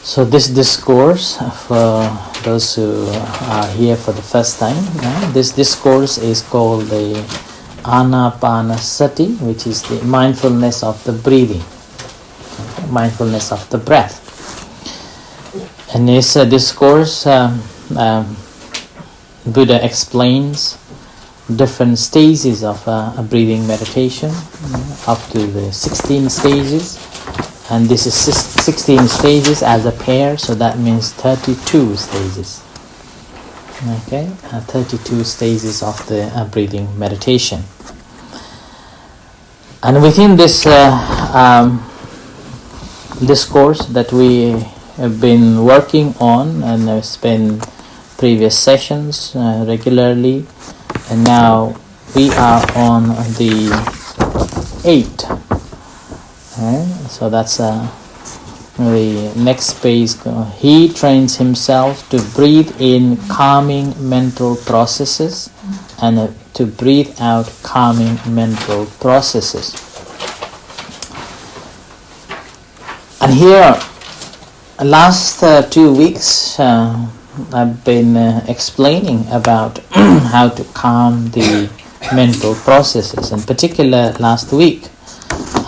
So this discourse, for those who are here for the first time, this discourse is called the Anapanasati, which is the mindfulness of the breathing, mindfulness of the breath. And this discourse, Buddha explains different stages of a breathing meditation, up to the 16 stages. And this is 16 stages as a pair, so that means 32 stages. Okay, 32 stages of the breathing meditation. And within this discourse that we have been working on and spent previous sessions regularly, and now we are on the 8th. So that's the next page. He trains himself to breathe in calming mental processes and to breathe out calming mental processes. And here, last 2 weeks, I've been explaining about how to calm the mental processes. In particular, last week,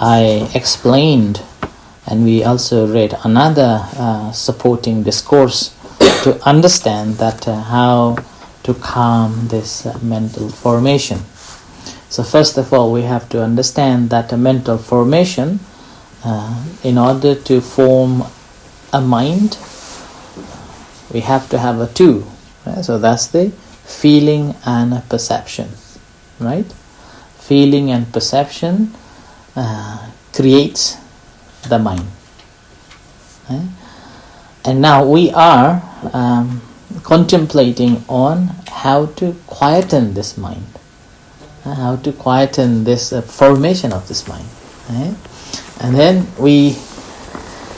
I explained, and we also read another supporting discourse to understand that how to calm this mental formation. So first of all, we have to understand that a mental formation, in order to form a mind, we have to have a two. Right? So that's the feeling and a perception, right? Feeling and perception creates the mind. And now we are contemplating on how to quieten this mind, how to quieten this formation of this mind. And then we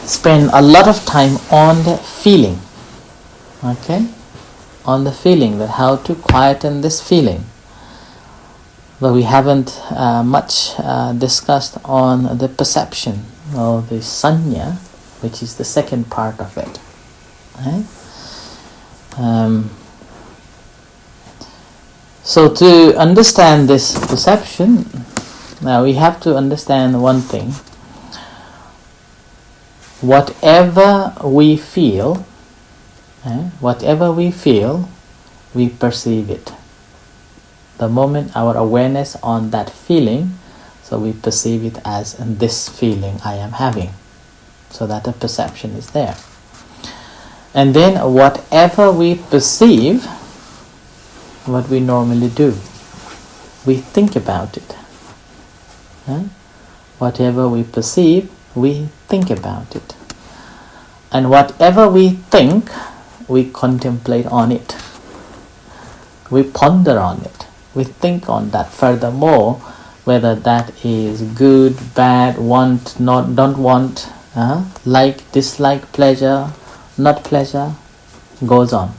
spend a lot of time on the feeling, on the feeling, that how to quieten this feeling. But we haven't much discussed on the perception, or the sanya, which is the second part of it. So to understand this perception, now we have to understand one thing. Whatever we feel, we perceive it. The moment our awareness on that feeling, so we perceive it as this feeling I am having. So that a perception is there. And then whatever we perceive, what we normally do, we think about it. Whatever we perceive, we think about it. And whatever we think, we contemplate on it. We ponder on it. We think on that. Furthermore, whether that is good, bad, want, not, don't want, like, dislike, pleasure, not pleasure, goes on.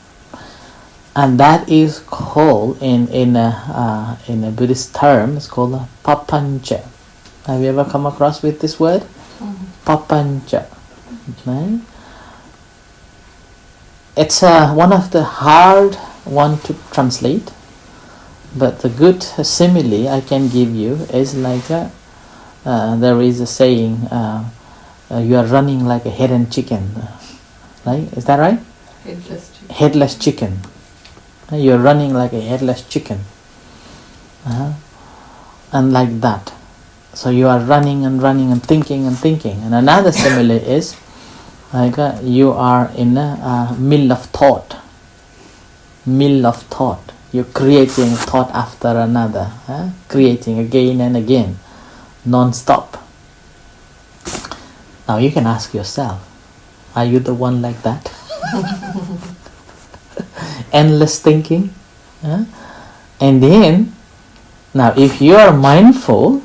And that is called, in a Buddhist term, it's called papancha. Have you ever come across with this word? Papancha. Right? It's one of the hard one to translate, but the good simile I can give you is like there is a saying, you are running like a hidden chicken. Right? Is that right? Headless chicken. Headless chicken. You are running like a headless chicken. And like that. So you are running and running and thinking and thinking. And another simile is like you are in a mill of thought. Mill of thought. You're creating thought after another, creating again and again, non-stop. Now you can ask yourself, are you the one like that? Endless thinking. And then, now if you are mindful,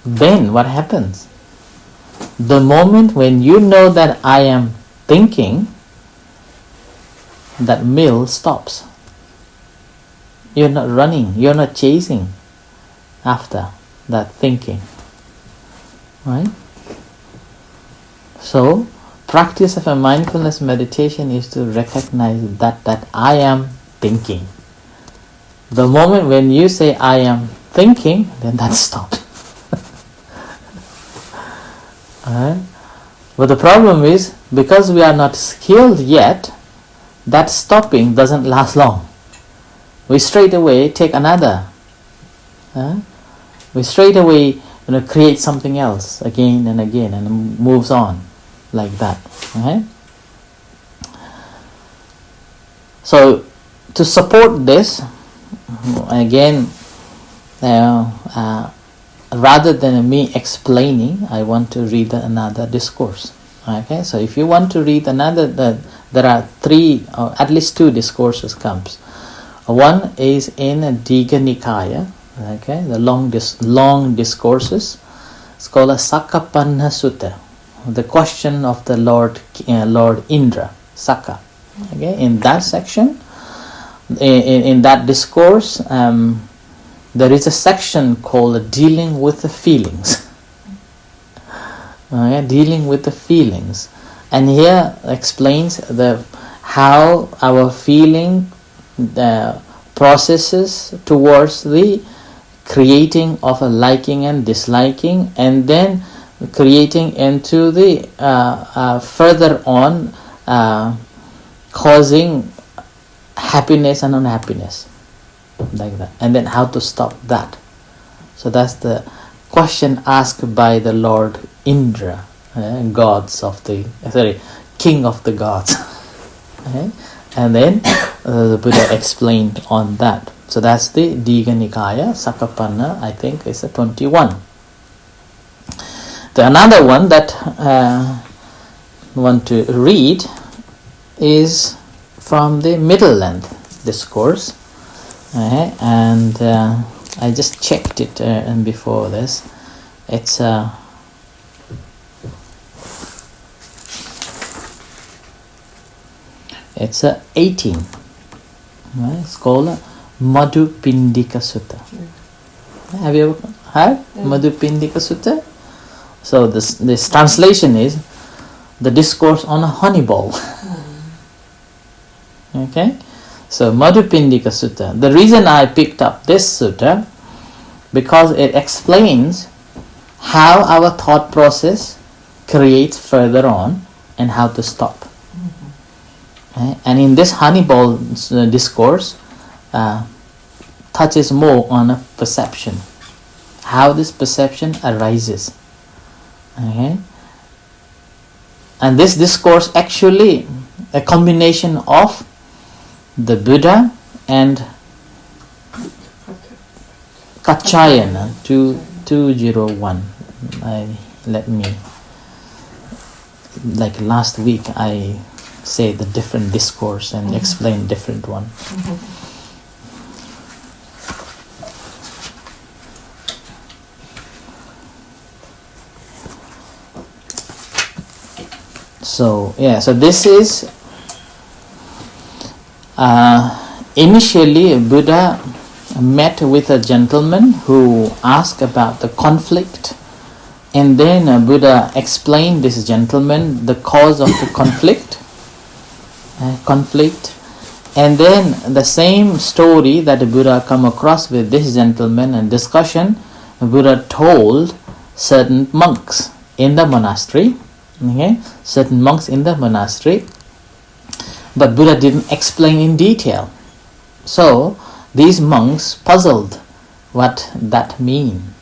then what happens? The moment when you know that I am thinking, that mill stops. You're not running, you're not chasing after that thinking. Right? So, practice of a mindfulness meditation is to recognize that I am thinking. The moment when you say I am thinking, then that stops. Alright? But the problem is, because we are not skilled yet, that stopping doesn't last long. We straight away take another. We straight away create something else again and again, and moves on like that. Right? So to support this, again, rather than me explaining, I want to read another discourse. Okay, so if you want to read another, there are three, or at least two discourses comes. One is in Digha Nikaya, okay, the long discourses. It's called a Sakkapanha Sutta, the question of the Lord Indra, Sakka. Okay, in that section, in that discourse, there is a section called dealing with the feelings. Dealing with the feelings, and here explains how our feeling processes towards the creating of a liking and disliking, and then creating into the further on causing happiness and unhappiness, like that, and then how to stop that. So that's the question asked by the Lord Indra, king of the gods. Okay? And then the Buddha explained on that. So that's the Digha Nikaya, Sakkapanha, I think is a 21. The another one that I want to read is from the Middle Length Discourse. And I just checked it and before this. It's it's 18. Right? It's called Madupindika Sutta. Have you ever heard Madupindika Sutta? So this translation is the discourse on a honey bowl. Okay? So Madupindika Sutta. The reason I picked up this sutta, because it explains how our thought process creates further on and how to stop. Okay? And in this honey bowl discourse, touches more on a perception, how this perception arises. Okay? And this discourse actually a combination of the Buddha and Kaccayana 201. Like last week I say the different discourse and explain different one. So this is initially Buddha met with a gentleman who asked about the conflict, and then Buddha explained this gentleman the cause of the conflict, and then the same story that Buddha come across with this gentleman and discussion, Buddha told certain monks in the monastery. Okay, certain monks in the monastery, but Buddha didn't explain in detail. So these monks puzzled what that mean.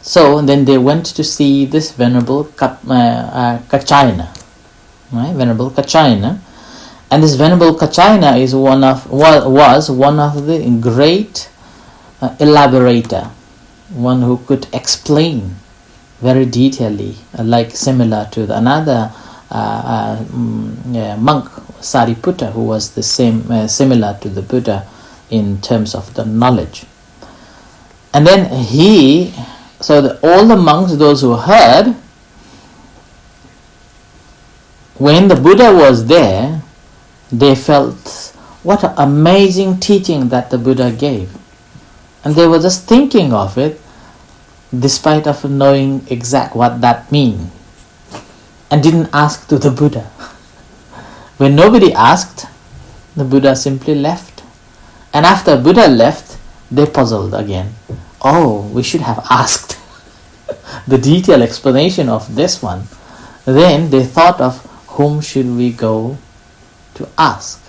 So then they went to see this Venerable Kaccayana, right? Venerable Kaccayana, and this Venerable Kaccayana was one of the great elaborator, one who could explain very detailedly, like similar to another monk Sariputta, who was the same similar to the Buddha in terms of the knowledge. And then all the monks, those who heard, when the Buddha was there, they felt what an amazing teaching that the Buddha gave, and they were just thinking of it despite of knowing exact what that means. and didn't ask to the Buddha. When nobody asked, the Buddha simply left. And after Buddha left, they puzzled again. Oh, we should have asked the detailed explanation of this one. Then they thought of whom should we go to ask.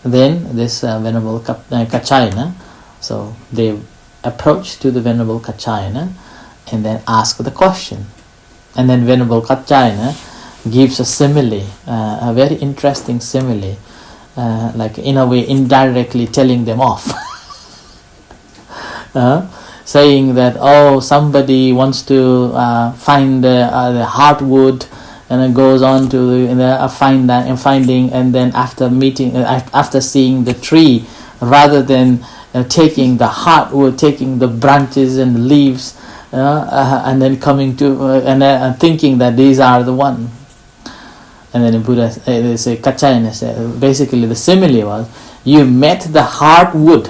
Then this Venerable Kachayana, so they approached to the Venerable Kachayana and then asked the question. And then Venerable Kachayana gives a simile, a very interesting simile, like in a way indirectly telling them off. Saying that, oh, somebody wants to find the heartwood, and it goes on to find that and finding, and then after seeing the tree, rather than taking the heartwood, taking the branches and the leaves, and then coming to and thinking that these are the one. And then the Buddha Kachayana said, basically the simile was, you met the heartwood,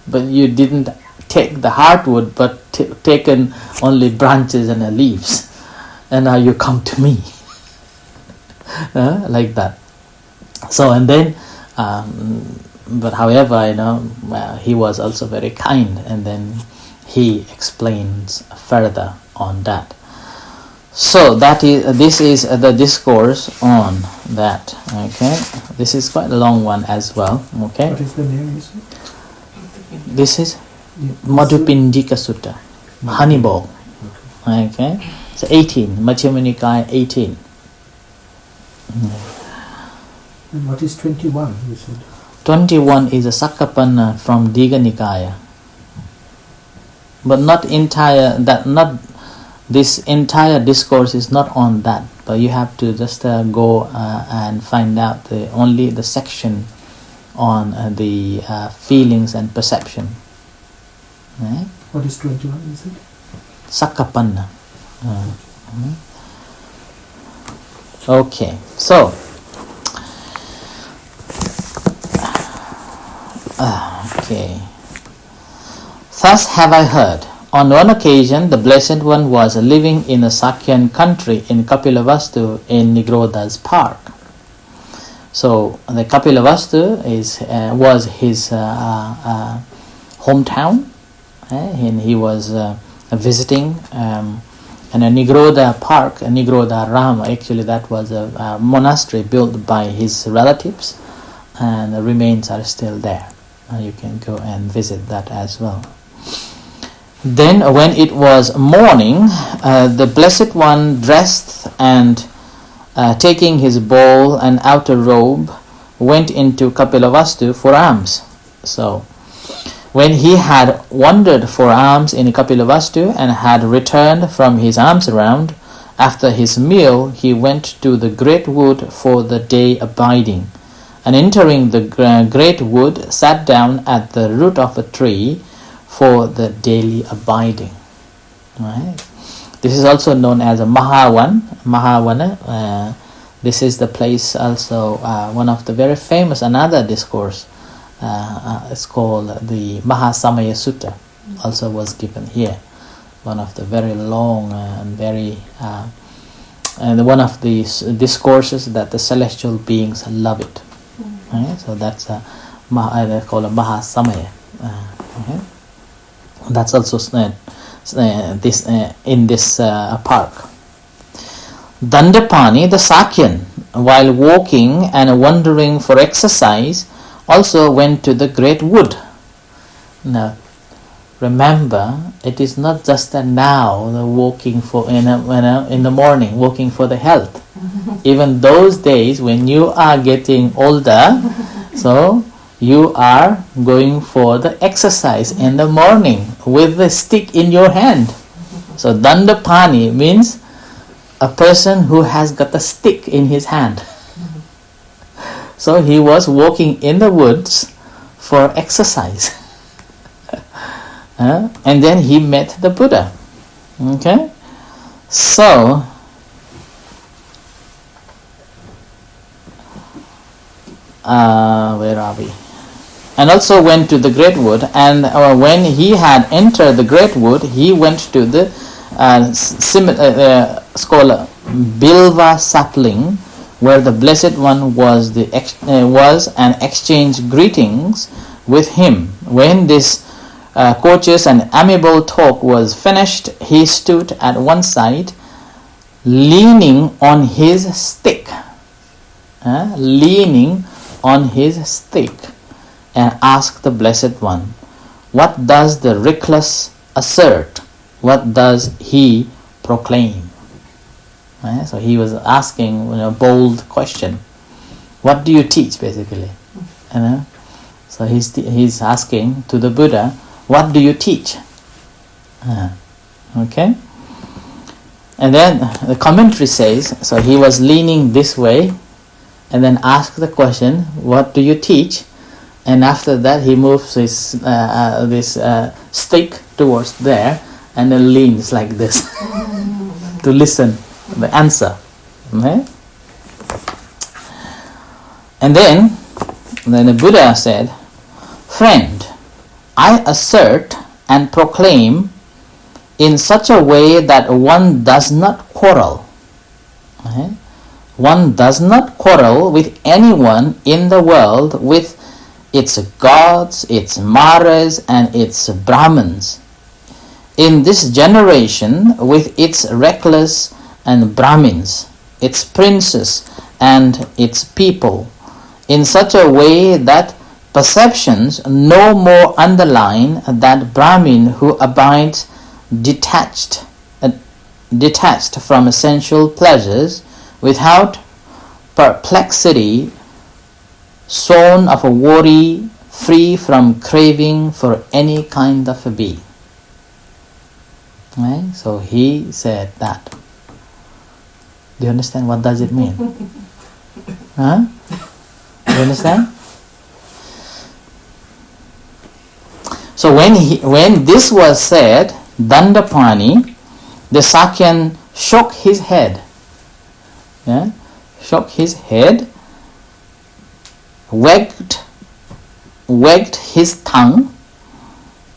but you didn't take the heartwood, but taken only branches and the leaves, and now you come to me. Like that. So and then but however, he was also very kind, and then he explains further on that. So this is the discourse on that. Okay, this is quite a long one as well. Okay, what is the name, you said? This is Madupindika Sutta, honey bowl. Okay, so 18, Majjhima Nikaya 18. And what is 21, you said? 21 is a Sakkapanna from Digha Nikaya. But not entire, this entire discourse is not on that, but you have to just go and find out only the section on the feelings and perception. Right? What is 21, you said? Sakkapanna. Okay, so okay. Thus have I heard. On one occasion, the Blessed One was living in a Sakyan country in Kapilavastu in Nigrodha's park. So the Kapilavastu was his hometown, and he was visiting. And a Nigrodha park, a Nigrodha Ram, actually that was a monastery built by his relatives, and the remains are still there. You can go and visit that as well. Then when it was morning, the Blessed One dressed and taking his bowl and outer robe, went into Kapilavastu for alms. So when he had wandered for alms in Kapilavastu and had returned from his alms round, after his meal he went to the great wood for the day abiding, and entering the great wood sat down at the root of a tree for the daily abiding. Right? This is also known as a Mahavana. This is the place also, one of the very famous, another discourse. It's called the Mahasamaya Sutta, also was given here. One of the very long and very and one of the discourses that the celestial beings love it. Right? So that's they call a Mahasamaya. Okay? That's also this in this park. Dandapani, the Sakyan, while walking and wandering for exercise, also went to the great wood. Now, remember, it is not just now the walking for in the morning, walking for the health. Even those days when you are getting older, so you are going for the exercise in the morning with the stick in your hand. So Dandapani means a person who has got a stick in his hand. So he was walking in the woods for exercise. And then he met the Buddha. Okay? So where are we? And also went to the great wood, and when he had entered the great wood, he went to the scholar Bilva sapling, where the Blessed One was and exchanged greetings with him. When this courteous and amiable talk was finished, he stood at one side, leaning on his stick, and asked the Blessed One, "What does the reckless assert? What does he proclaim?" So he was asking a bold question. What do you teach, basically? So he's asking to the Buddha, what do you teach? Okay? And then the commentary says, so he was leaning this way and then asked the question, what do you teach? And after that he moves his this stick towards there and then leans like this to listen the answer. Okay? And then the Buddha said, "Friend, I assert and proclaim in such a way that one does not quarrel. Okay? One does not quarrel with anyone in the world, with its gods, its maras, and its Brahmins. In this generation, with its reckless and Brahmins, its princes, and its people, in such a way that perceptions no more underline that Brahmin who abides detached from essential pleasures, without perplexity, shorn of a worry, free from craving for any kind of a being." Right? So he said that. Do you understand? What does it mean? Huh? Do you understand? So when this was said, Dandapani, the Sakyan shook his head. Shook his head, wagged his tongue,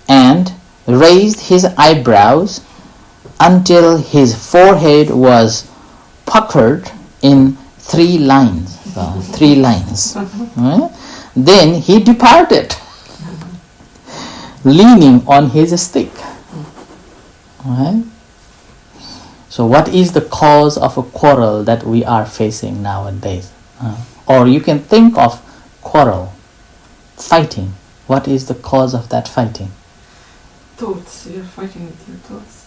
and raised his eyebrows until his forehead was puckered in 3 lines. Then he departed, leaning on his stick. Right? So what is the cause of a quarrel that we are facing nowadays? Or you can think of quarrel, fighting. What is the cause of that fighting? Thoughts. You're fighting with your thoughts.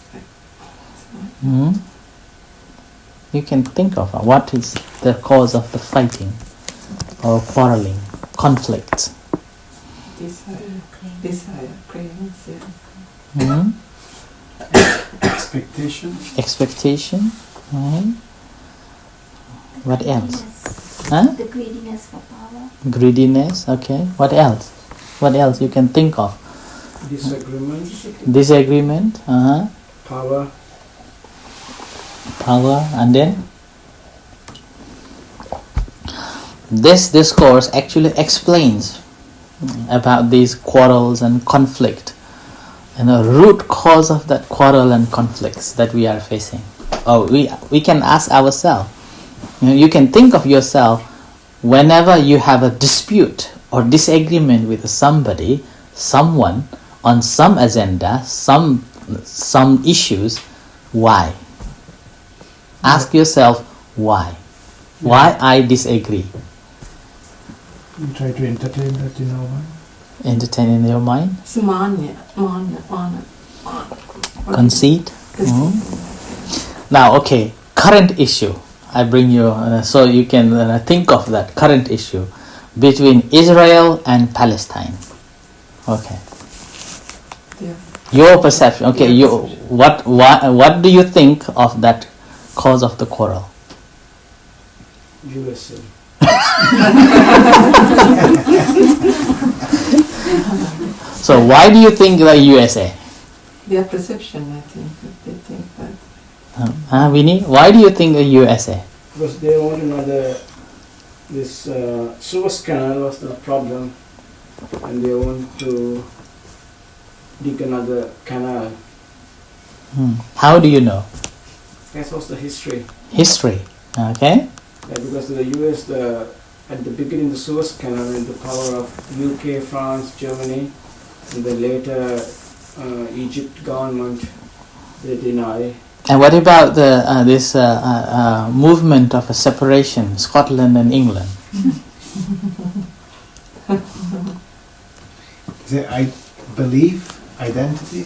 You can think of what is the cause of the fighting or quarreling, conflict. Desire, cravings, Expectation. Right. What else? The greediness for power. Greediness, okay. What else? What else you can think of? Disagreement. Power, and then this discourse actually explains about these quarrels and conflict, and the root cause of that quarrel and conflicts that we are facing. We can ask ourselves. You can think of yourself whenever you have a dispute or disagreement with somebody, someone, on some agenda, some issues. Why? Ask yourself why. Why I disagree? You try to entertain that in our mind. Entertain in your mind? Manya. Conceit? Now, okay, current issue. I bring you, so you can think of that current issue between Israel and Palestine. Okay. Yeah. Your perception. Okay, what do you think of that cause of the quarrel? USA. So why do you think the USA? Their perception, I think, they think that. Vinny, why do you think the USA? Because they want to know this Suez Canal was the problem, and they want to dig another canal. How do you know? That was the history. History. Okay? Because the US, at the beginning, the Suez Canal in the power of UK, France, Germany, and then later Egypt government, they deny. And what about this movement of a separation, Scotland and England? I believe, identity.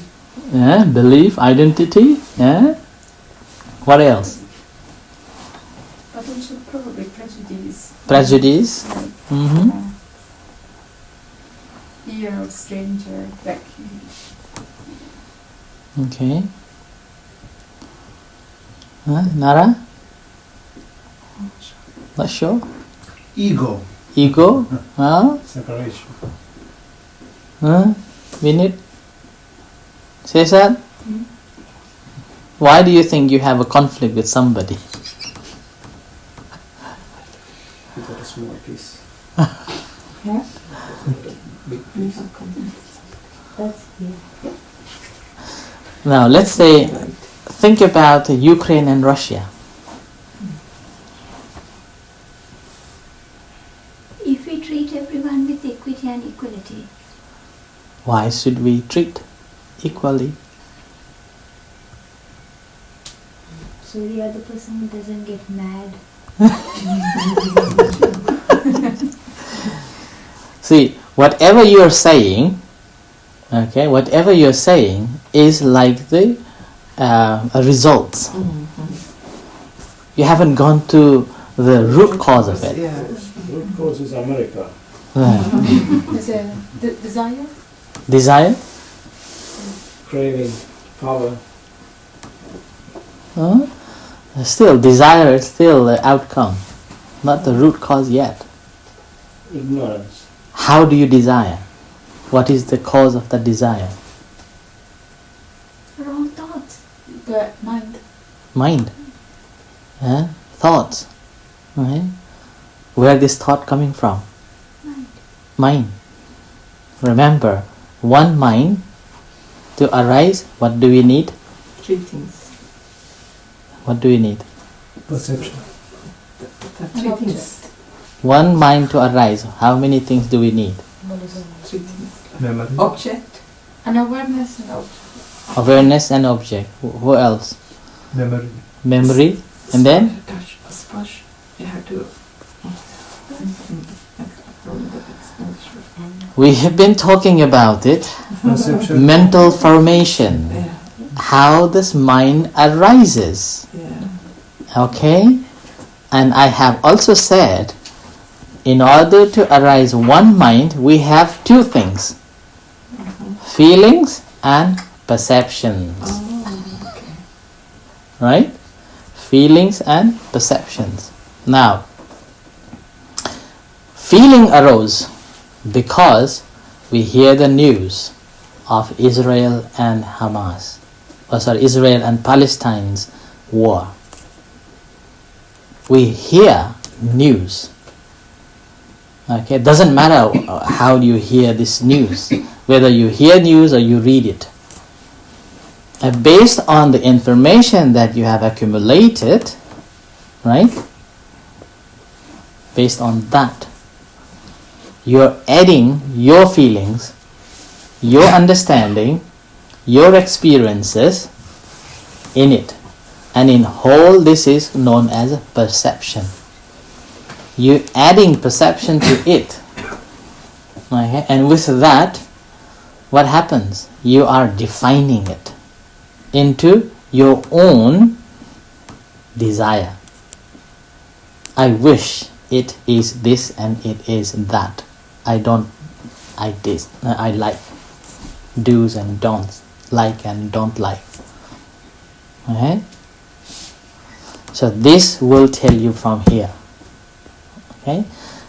Yeah, belief, identity. Yeah. What else? But also probably prejudice. Prejudice. Like, Mm-hmm. fear of stranger, like Okay. Nara? Not sure. Ego. Ego? Separation. Vinit? Cesar? Why do you think you have a conflict with somebody? You got a small piece. Yeah. Big piece. That's here. Now, let's say, think about Ukraine and Russia. if we treat everyone with equity and equality, Why should we treat equally? so the other person doesn't get mad. See, whatever you're saying, okay, whatever you're saying is like the results. You haven't gone to the root cause of it. Yeah. Root cause is America. There's a desire. Desire? Craving, power. Still, desire is still the outcome, not the root cause yet. Ignorance. How do you desire? What is the cause of the desire? Wrong thoughts. The mind. Mind. Thoughts. Right? Where this thought coming from? Mind. Mind. Remember, one mind to arise, what do we need? Three things. What do we need? Perception. The three things. One mind to arise, how many things do we need? Three things. Memory. Object. An awareness and object. Awareness and object. Who else? Memory. Memory. And then? Touch, splash. You have to. We have been talking about it. Perception. Mental formation. Yeah. How this mind arises. Yeah. Okay? And I have also said, in order to arise one mind, we have two things. Feelings and perceptions. Oh, okay. Right? Feelings and perceptions. Now, feeling arose because we hear the news of Israel and Hamas. Israel and Palestine's war. We hear news. Okay, it doesn't matter how you hear this news, whether you hear news or you read it. And based on the information that you have accumulated, right? Based on that, you're adding your feelings, your understanding, your experiences in it. And in whole, this is known as perception. You're adding perception to it. Okay? And with that, what happens? You are defining it into your own desire. I wish it is this and it is that. I like do's and don'ts, like and don't like. Okay? So this will tell you from here. Okay?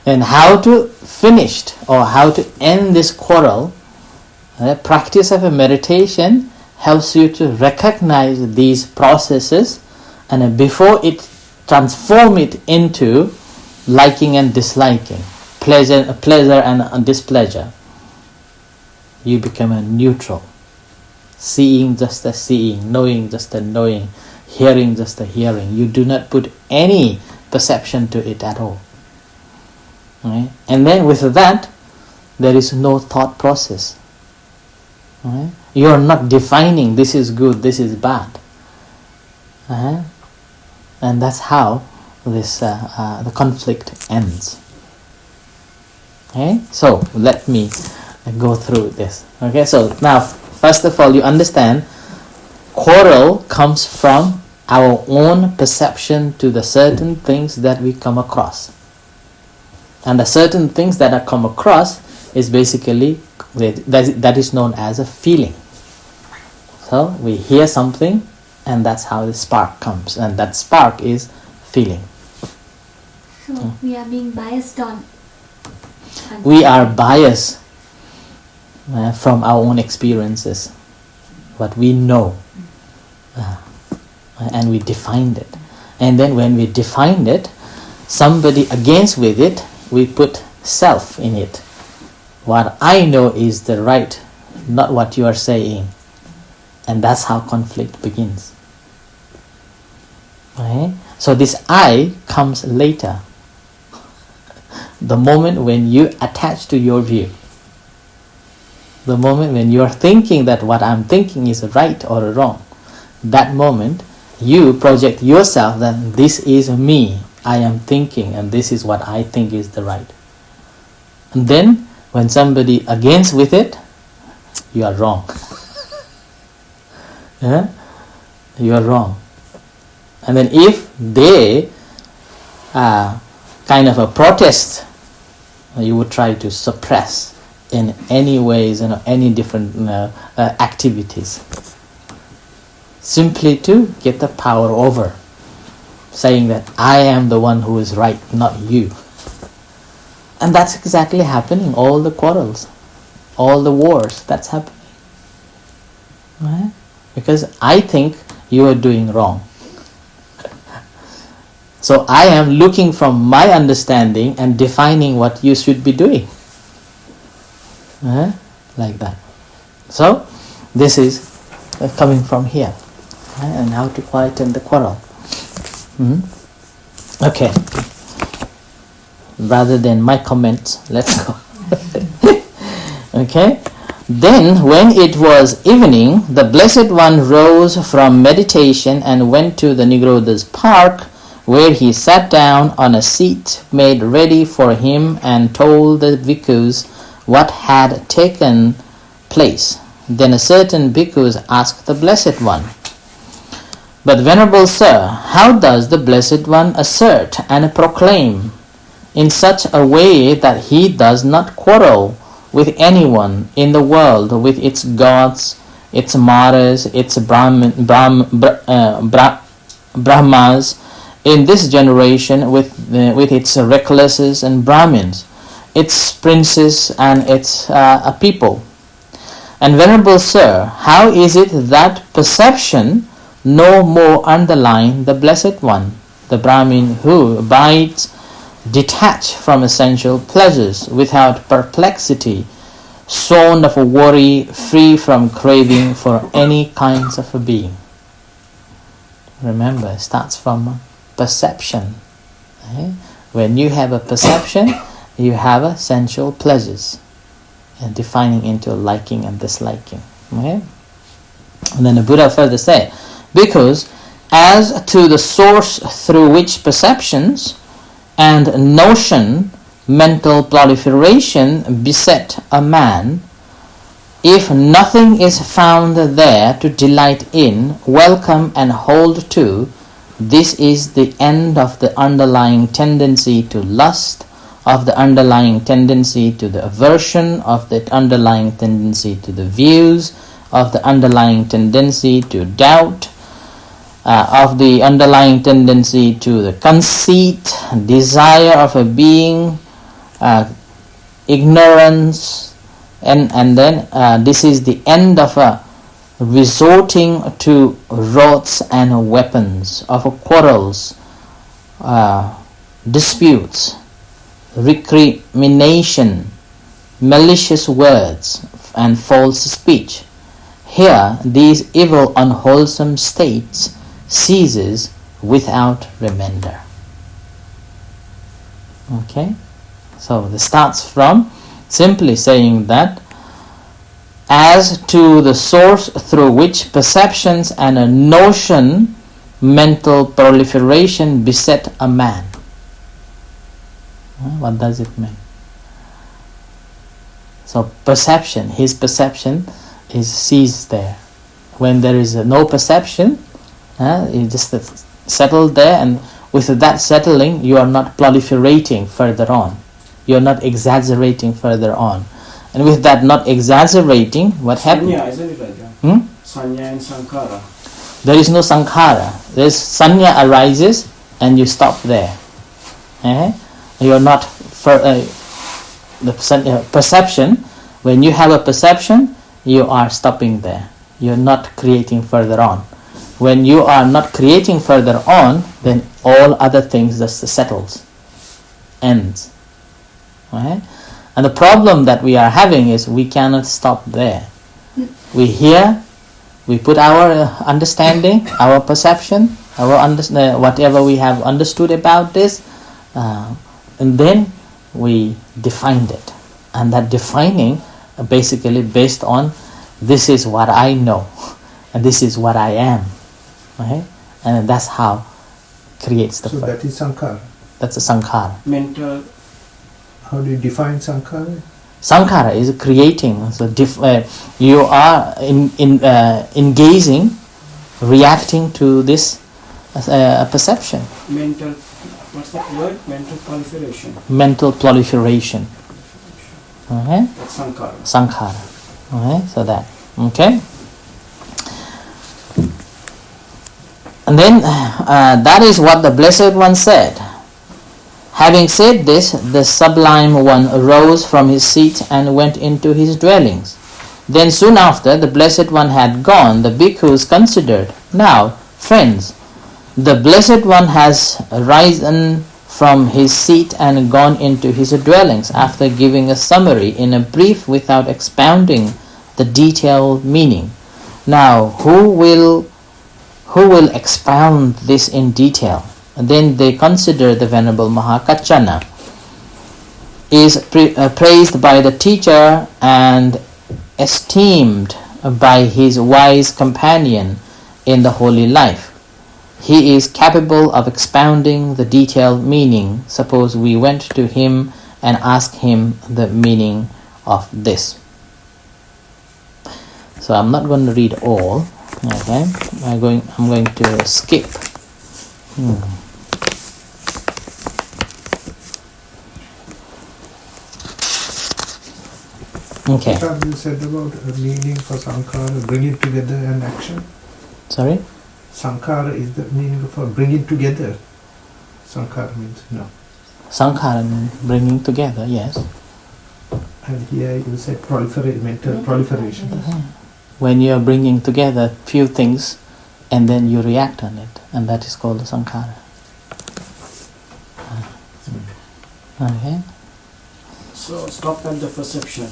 And how to finish or how to end this quarrel, the practice of a meditation helps you to recognize these processes, and before it transform it into liking and disliking, pleasure and displeasure, you become a neutral, seeing just as seeing, knowing just as knowing, Hearing, just the hearing. You do not put any perception to it at all. Right? And then with that, there is no thought process. Right? You are not defining this is good, this is bad. And that's how this the conflict ends. Okay? So let me go through this. Okay, so now first of all, you understand quarrel comes from our own perception to the certain things that we come across. And the certain things that are come across is basically, that is known as a feeling. So we hear something, and that's how the spark comes, and that spark is feeling. So we are being biased on. We are biased from our own experiences, what we know, and we defined it. And then when we defined it, somebody against with it, we put self in it. What I know is the right, not what you are saying. And that's how conflict begins. Right? So this I comes later. The moment when you attach to your view. The moment when you are thinking that what I'm thinking is right or wrong. That moment you project yourself that this is me. I am thinking and this is what I think is the right. And then when somebody against with it, you are wrong. You are wrong. And then if they kind of a protest, you would try to suppress in any ways and any different activities, simply to get the power over, saying that I am the one who is right, not you. And that's exactly happening. All the quarrels, all the wars, that's happening. Right? Because I think you are doing wrong. So I am looking from my understanding and defining what you should be doing. Like that. So this is coming from here. And how to quieten the quarrel. Okay. Rather than my comments, let's go. Okay. Then when it was evening, the Blessed One rose from meditation and went to the Nirodha's park, where he sat down on a seat made ready for him and told the bhikkhus what had taken place. Then a certain bhikkhus asked the Blessed One, "But Venerable Sir, how does the Blessed One assert and proclaim in such a way that he does not quarrel with anyone in the world, with its gods, its maras, its brahmas, in this generation with its recluses and brahmins, its princes and its people? And Venerable Sir, how is it that perception no more underline the Blessed One, the Brahmin who abides detached from essential pleasures, without perplexity, shorn of worry, free from craving for any kinds of a being?" Remember, it starts from perception. Right? When you have a perception, you have essential pleasures, and defining into liking and disliking. Okay? And then the Buddha further said, "Because as to the source through which perceptions and notion, mental proliferation beset a man, if nothing is found there to delight in, welcome and hold to, this is the end of the underlying tendency to lust, of the underlying tendency to the aversion, of the underlying tendency to the views, of the underlying tendency to doubt, of the underlying tendency to the conceit, desire of a being, ignorance, and then this is the end of resorting to rods and weapons, of quarrels, disputes, recrimination, malicious words, and false speech. Here, these evil, unwholesome states ceases without remainder. Okay? So this starts from simply saying that as to the source through which perceptions and a notion mental proliferation beset a man. What does it mean? So perception, his perception is ceased there. When there is no perception, you just settle there, and with that settling you are not proliferating further on. You are not exaggerating further on. And with that not exaggerating, what happens? Sanya, isn't it, Ajahn? Sanya and Sankhara. There is no sankhara. There is sanya arises and you stop there. You are not perception. When you have a perception, you are stopping there. You are not creating further on. When you are not creating further on, then all other things just settles, ends. Right? And the problem that we are having is we cannot stop there. We hear, we put our understanding, our perception, whatever we have understood about this, and then we defined it. And that defining basically based on this is what I know and this is what I am. Right? And that's how creates the So first. that is sankhara. That's a sankhara. Mental. How do you define sankhara? Sankhara is creating. So you are engaging, reacting to this perception. Mental, what's that word? Mental proliferation. Mental proliferation. Okay? That's Sankhara. Sankhara. Okay? So that. Okay? And then that is what the Blessed One said. Having said this, the Sublime One arose from his seat and went into his dwellings. Then soon after the Blessed One had gone, the bhikkhus considered, now, friends, the Blessed One has risen from his seat and gone into his dwellings after giving a summary in a brief without expounding the detailed meaning. Now, who will expound this in detail? And then they consider the Venerable Mahakachana is praised by the teacher and esteemed by his wise companion in the holy life. He is capable of expounding the detailed meaning. Suppose we went to him and asked him the meaning of this. So I'm not going to read all. Okay, I'm going to skip. Okay. What have you said about a meaning for sankhara, bringing together and action? Sorry? Sankhara is the meaning for bringing together. Sankhara means no. Sankhara means bringing together, yes. And here you said mental proliferation. When you are bringing together few things and then you react on it, and that is called sankhara. Okay? So stop at the perception.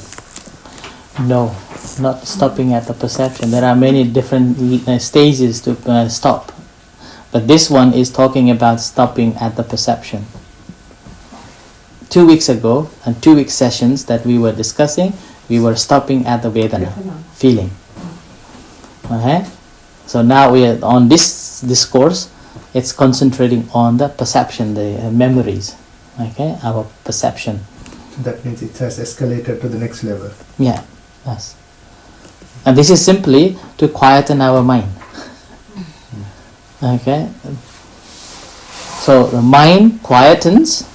No, not stopping at the perception. There are many different stages to stop. But this one is talking about stopping at the perception. 2 weeks ago, and 2 week sessions that we were discussing, we were stopping at the Vedana, feeling. Okay? So now we are on this discourse, it's concentrating on the perception, the memories. Okay? Our perception. That means it has escalated to the next level. Yeah, yes. And this is simply to quieten our mind. Okay? So the mind quietens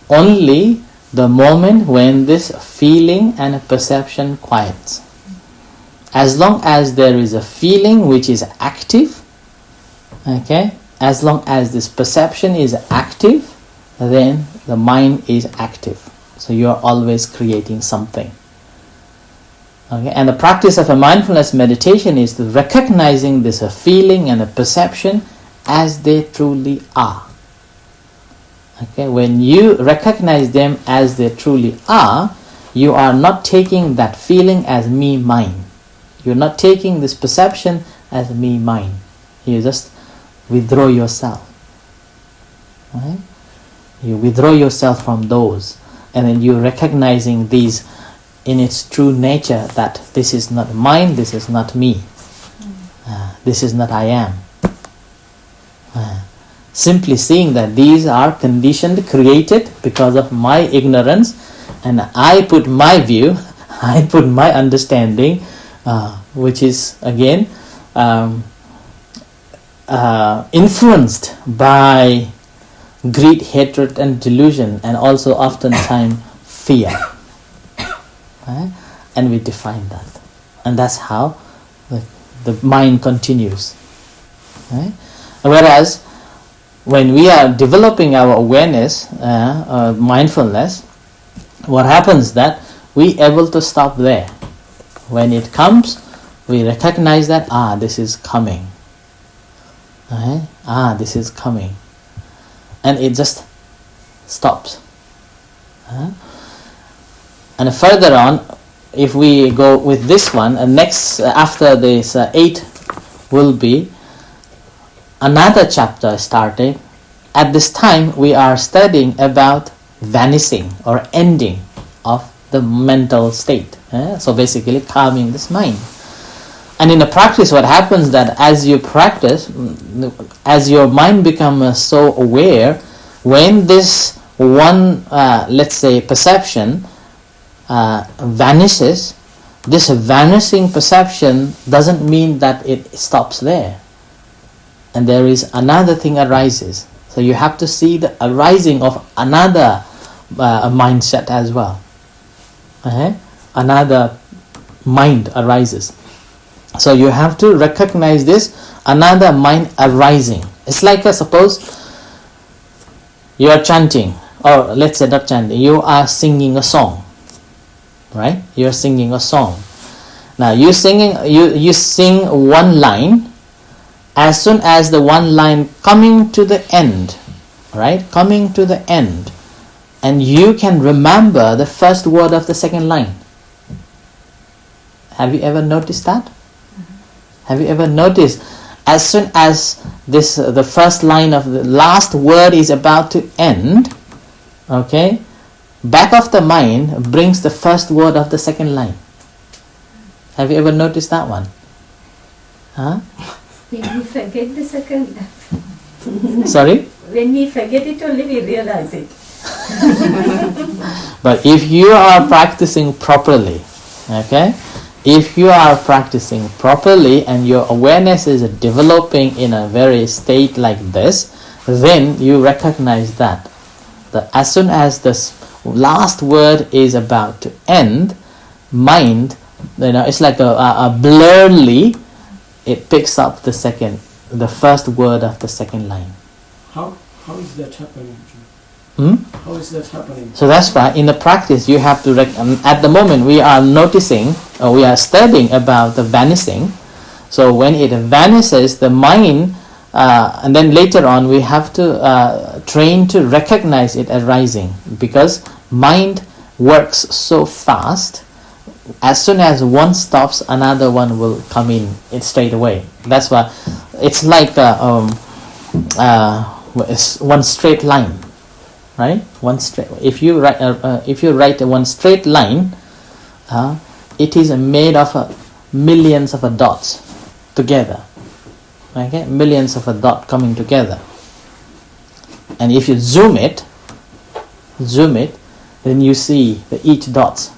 only the moment when this feeling and perception quiets. As long as there is a feeling which is active, okay, as long as this perception is active, then the mind is active. So you are always creating something. Okay, and the practice of a mindfulness meditation is recognizing this feeling and a perception as they truly are. Okay, when you recognize them as they truly are, you are not taking that feeling as me, mine. You're not taking this perception as me, mine. You just withdraw yourself. Right? You withdraw yourself from those, and then you're recognizing these in its true nature, that this is not mine, this is not me, this is not I am. Simply seeing that these are conditioned, created because of my ignorance, and I put my view, I put my understanding, which is again influenced by greed, hatred and delusion, and also oftentimes fear. Right? And we define that, and that's how the mind continues. Right? Whereas when we are developing our awareness, mindfulness, what happens that we able to stop there. When it comes, we recognize that this is coming. Right? This is coming, and it just stops. And further on, if we go with this one, next after this 8 will be another chapter starting. At this time, we are studying about vanishing or ending of the mental state. So basically, calming this mind. And in the practice, what happens that as you practice, as your mind becomes so aware, when this one, let's say, perception vanishes, this vanishing perception doesn't mean that it stops there, and there is another thing arises. So you have to see the arising of another mindset as well. Another mind arises. So you have to recognize this another mind arising. It's like suppose you are chanting, or let's say not chanting, you are singing a song. Right? You're singing a song. Now you sing one line. As soon as the one line coming to the end, right? Coming to the end, and you can remember the first word of the second line. Have you ever noticed that? Have you ever noticed as soon as the first line of the last word is about to end, okay? Back of the mind brings the first word of the second line. Have you ever noticed that one? When we forget the second. Sorry? When we forget it, only we realize it. But if you are practicing properly, okay? If you are practicing properly and your awareness is developing in a very state like this, then you recognize that as soon as this last word is about to end, mind, it's like a blurly, it picks up the first word of the second line. How is that happening? How is that happening? So that's why in the practice you have to at the moment we are noticing, or we are studying about the vanishing. So when it vanishes, the mind, and then later on we have to train to recognize it arising, because mind works so fast. As soon as one stops, another one will come in straight away. That's why it's like one straight line, right? One straight. If you write one straight line, it is made of millions of dots together. Okay, millions of dots coming together. And if you zoom it, then you see each dots.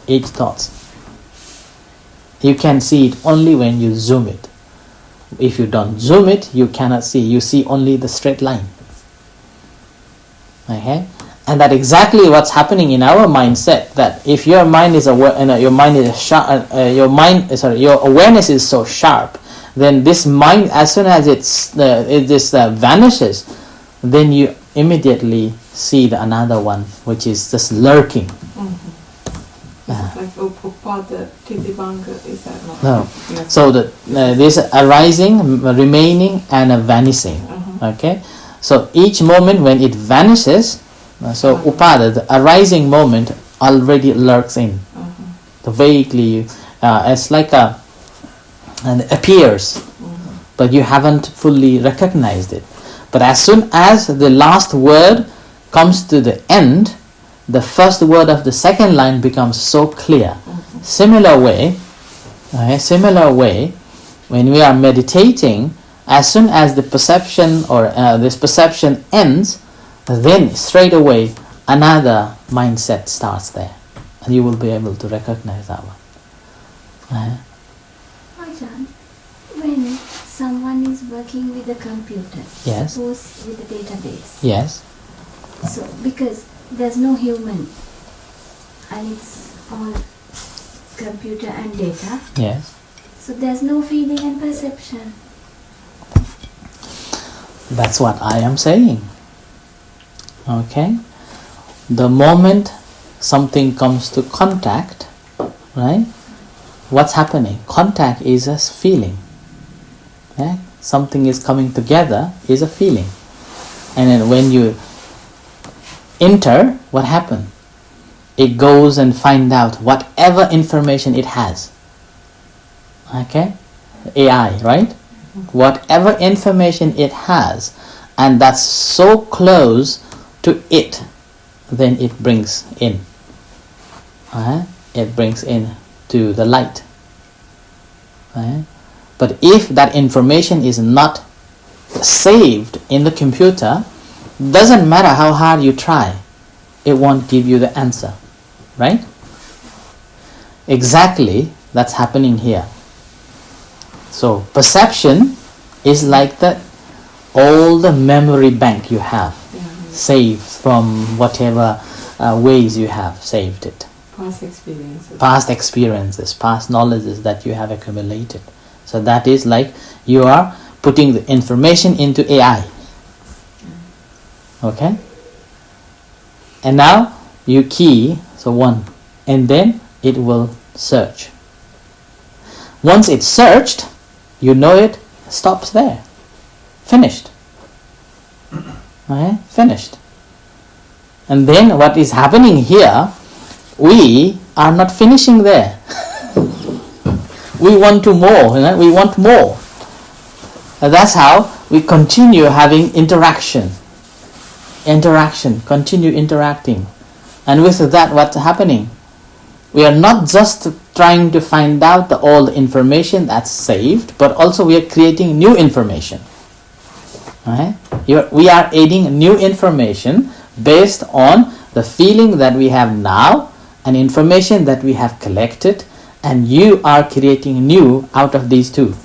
You can see it only when you zoom it. If you don't zoom it, you cannot see. You see only the straight line. Okay, and that exactly what's happening in our mindset. That if your mind is aware, your mind is sharp. Your awareness is so sharp. Then this mind, as soon as it vanishes, then you immediately see the another one, which is just lurking. Like Upada Titibanga, is that not? No. Yes. So there's arising, remaining, and a vanishing. Okay. So each moment when it vanishes, so Upada, the arising moment, already lurks in. The vaguely, it's like and appears. but you haven't fully recognized it. But as soon as the last word comes to the end, the first word of the second line becomes so clear. Similar way, when we are meditating, as soon as the perception or this perception ends, then straight away another mindset starts there, and you will be able to recognize that one. Ajahn, when someone is working with a computer, Yes. suppose with a database, Yes. so because there's no human and it's all computer and data, Yes. so there's no feeling and perception. That's what I am saying. Okay? The moment something comes to contact, right? What's happening? Contact is a feeling. Yeah? Something is coming together is a feeling. And then when you enter, what happens? It goes and find out whatever information it has. Okay? AI, right? Whatever information it has, and that's so close to it, then it brings in. It brings in to the light. But if that information is not saved in the computer, doesn't matter how hard you try, it won't give you the answer. Right? Exactly, that's happening here. So perception is like all the memory bank you have saved from whatever ways you have saved it. Past experiences, past knowledges that you have accumulated. So that is like you are putting the information into AI. Okay? And now you key, so 1, and then it will search. Once it's searched, you know it stops there. Finished. Okay? Finished. And then what is happening here, we are not finishing there. We want to more. We want more. And that's how we continue having interaction. Continue interacting. And with that, what's happening? We are not just trying to find out all the information that's saved, but also we are creating new information. Right? We are adding new information based on the feeling that we have now and information that we have collected, and you are creating new out of these two.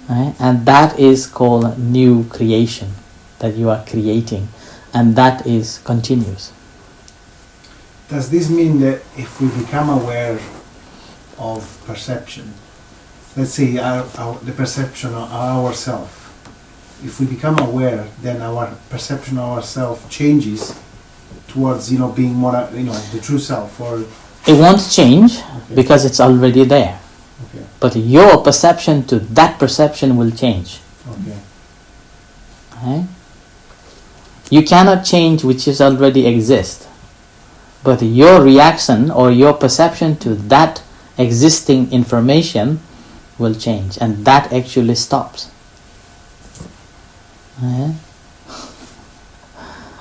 Right? And that is called new creation, that you are creating, and that is continuous. Does this mean that if we become aware of perception, let's say the perception of ourselves, if we become aware, then our perception of ourselves changes towards being more the true self, or it won't change because it's already there. Okay. But your perception to that perception will change. Okay. Okay? You cannot change which is already exist. But your reaction or your perception to that existing information will change, and that actually stops. Okay?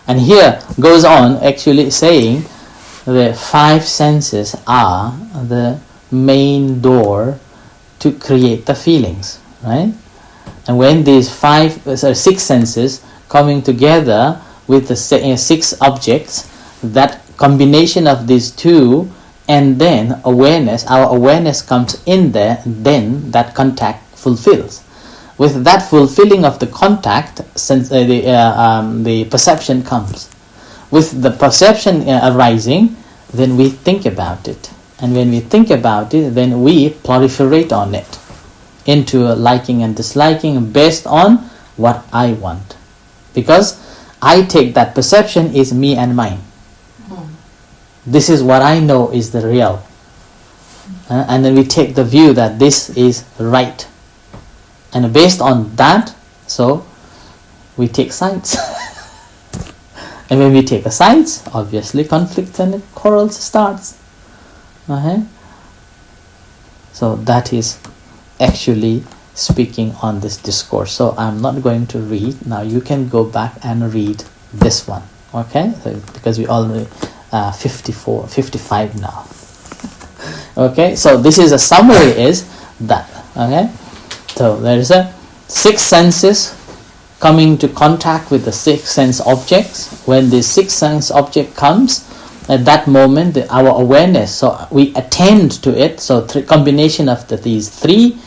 And here goes on actually saying the 5 senses are the main door to create the feelings, right? And when these 6 senses coming together with the 6 objects, that combination of these 2, and then awareness, our awareness comes in there, then that contact fulfills. With that fulfilling of the contact, since the perception comes. With the perception arising, then we think about it. And when we think about it, then we proliferate on it into liking and disliking based on what I want. Because I take that perception is me and mine. This is what I know is the real. And then we take the view that this is right. And based on that, so we take sides. And when we take a sides, obviously conflict and quarrels starts. Okay? So that is actually speaking on this discourse. So I'm not going to read. Now you can go back and read this one. Okay? So, because we already 55 now. Okay? So this is a summary is that. Okay? So there is a 6 senses coming to contact with the 6 sense objects. When the 6 sense object comes, at that moment our awareness, so we attend to it. So combination of these 3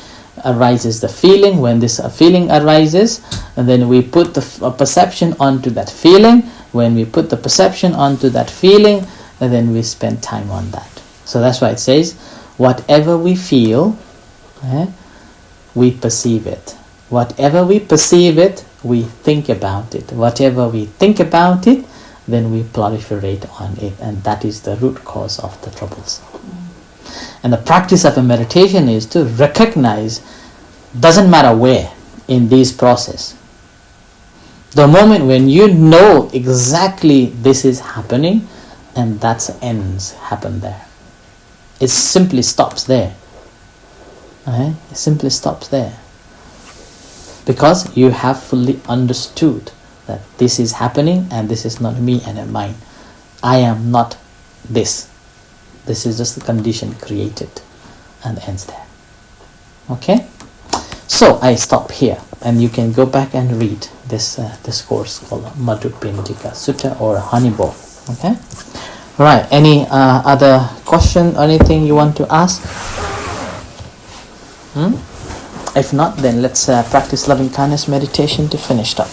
arises the feeling. When this feeling arises, and then we put the perception onto that feeling. When we put the perception onto that feeling, and then we spend time on that. So that's why it says, whatever we feel, we perceive it. Whatever we perceive it, we think about it. Whatever we think about it, then we proliferate on it, and that is the root cause of the troubles. And the practice of a meditation is to recognize, doesn't matter where in this process, the moment when you know exactly this is happening, and that's ends happen there. It simply stops there. It simply stops there. Because you have fully understood that this is happening and this is not me and mine. I am not this. This is just the condition created, and ends there. Okay? So I stop here, and you can go back and read this course called Madupindika Sutta or Honey Bowl. Okay? Right. Any other question or anything you want to ask? If not, then let's practice loving kindness meditation to finish up.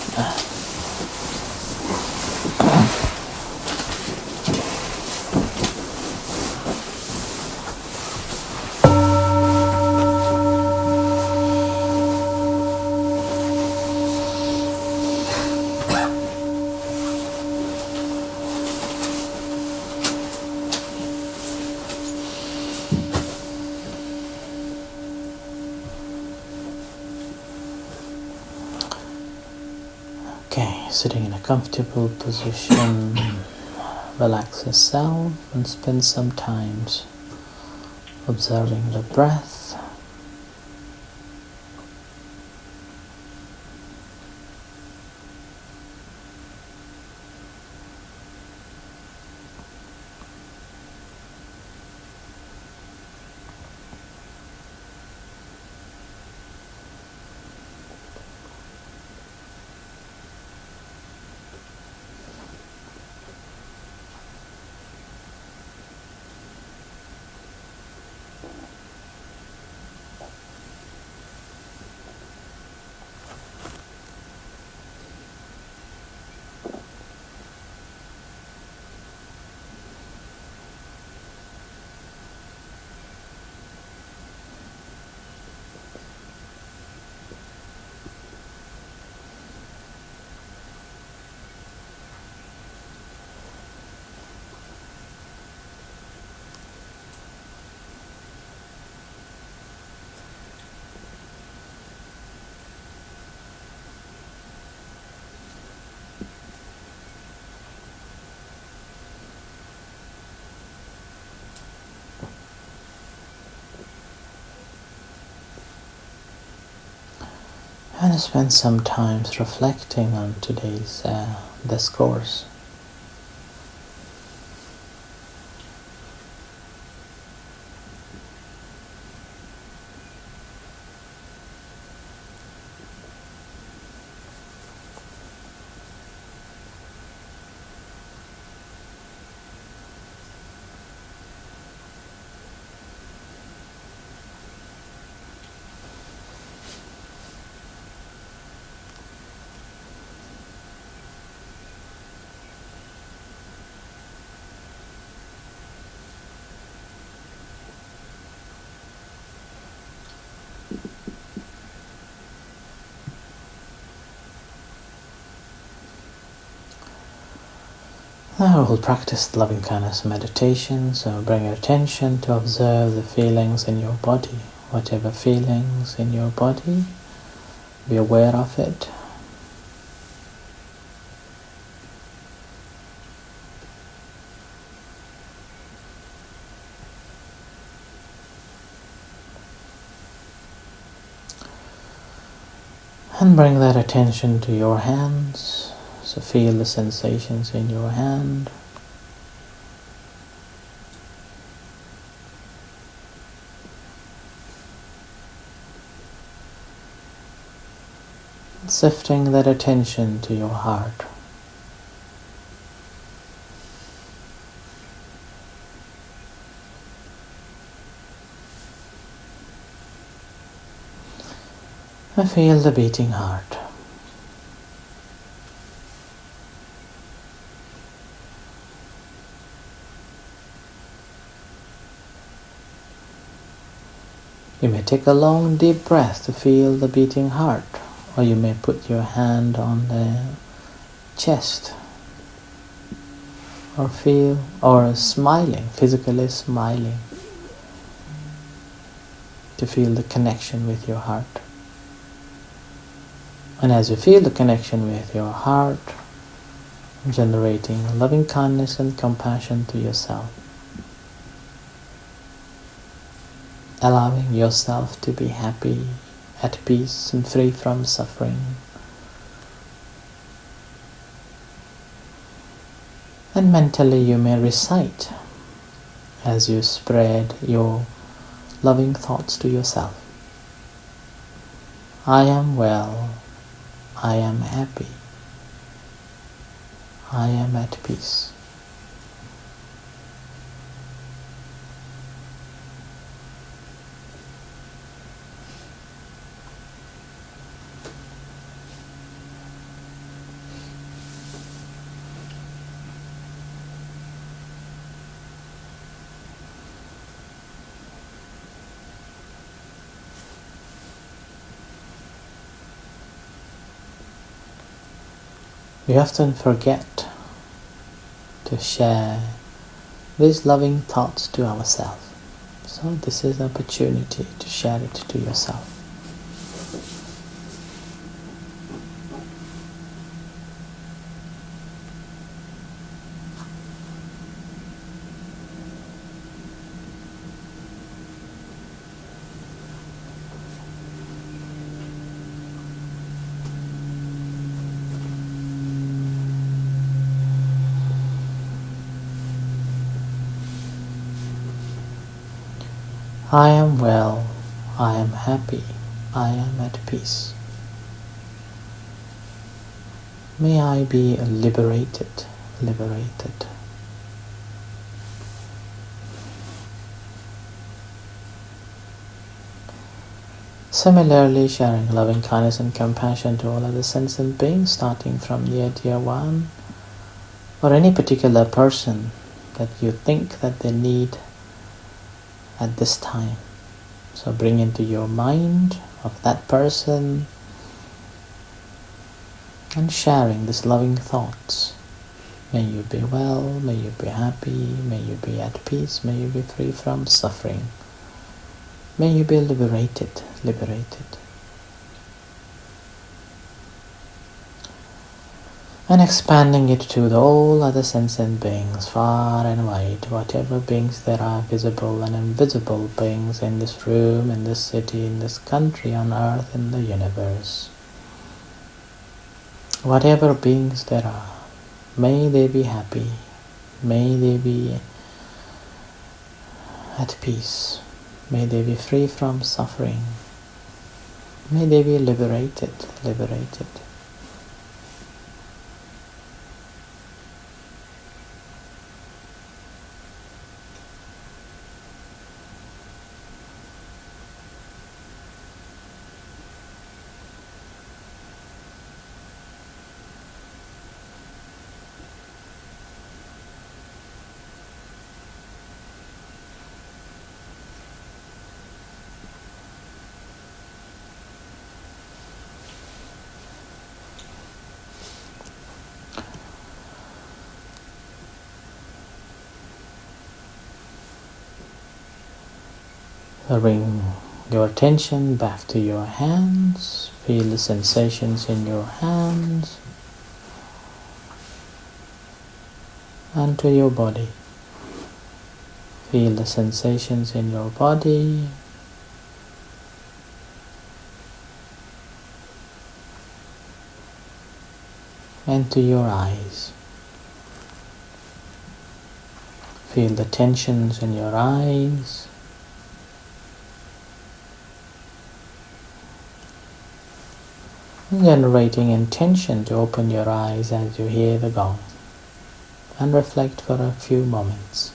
Okay, sitting in a comfortable position, relax yourself and spend some time observing the breath. And spend some time reflecting on today's discourse. Now we'll practice loving kindness meditation, so bring your attention to observe the feelings in your body. Whatever feelings in your body, be aware of it. And bring that attention to your hands. So feel the sensations in your hand. Shifting that attention to your heart. And feel the beating heart. You may take a long deep breath to feel the beating heart, or you may put your hand on the chest, or smiling, physically smiling, to feel the connection with your heart. And as you feel the connection with your heart, generating loving kindness and compassion to yourself, allowing yourself to be happy, at peace and free from suffering. And mentally you may recite as you spread your loving thoughts to yourself. I am well, I am happy, I am at peace. We often forget to share these loving thoughts to ourselves. So this is an opportunity to share it to yourself. I am well, I am happy, I am at peace. May I be liberated, liberated. Similarly, sharing loving kindness and compassion to all other sentient beings, starting from near dear one, or any particular person that you think that they need at this time. So bring into your mind of that person and sharing these loving thoughts. May you be well, may you be happy, may you be at peace, may you be free from suffering. May you be liberated, liberated. And expanding it to all other sentient beings, far and wide, whatever beings there are, visible and invisible beings in this room, in this city, in this country, on earth, in the universe. Whatever beings there are, may they be happy, may they be at peace, may they be free from suffering, may they be liberated, liberated. Bring your attention back to your hands. Feel the sensations in your hands and to your body. Feel the sensations in your body. and to your eyes. Feel the tensions in your eyes. Generating intention to open your eyes as you hear the gong, and reflect for a few moments.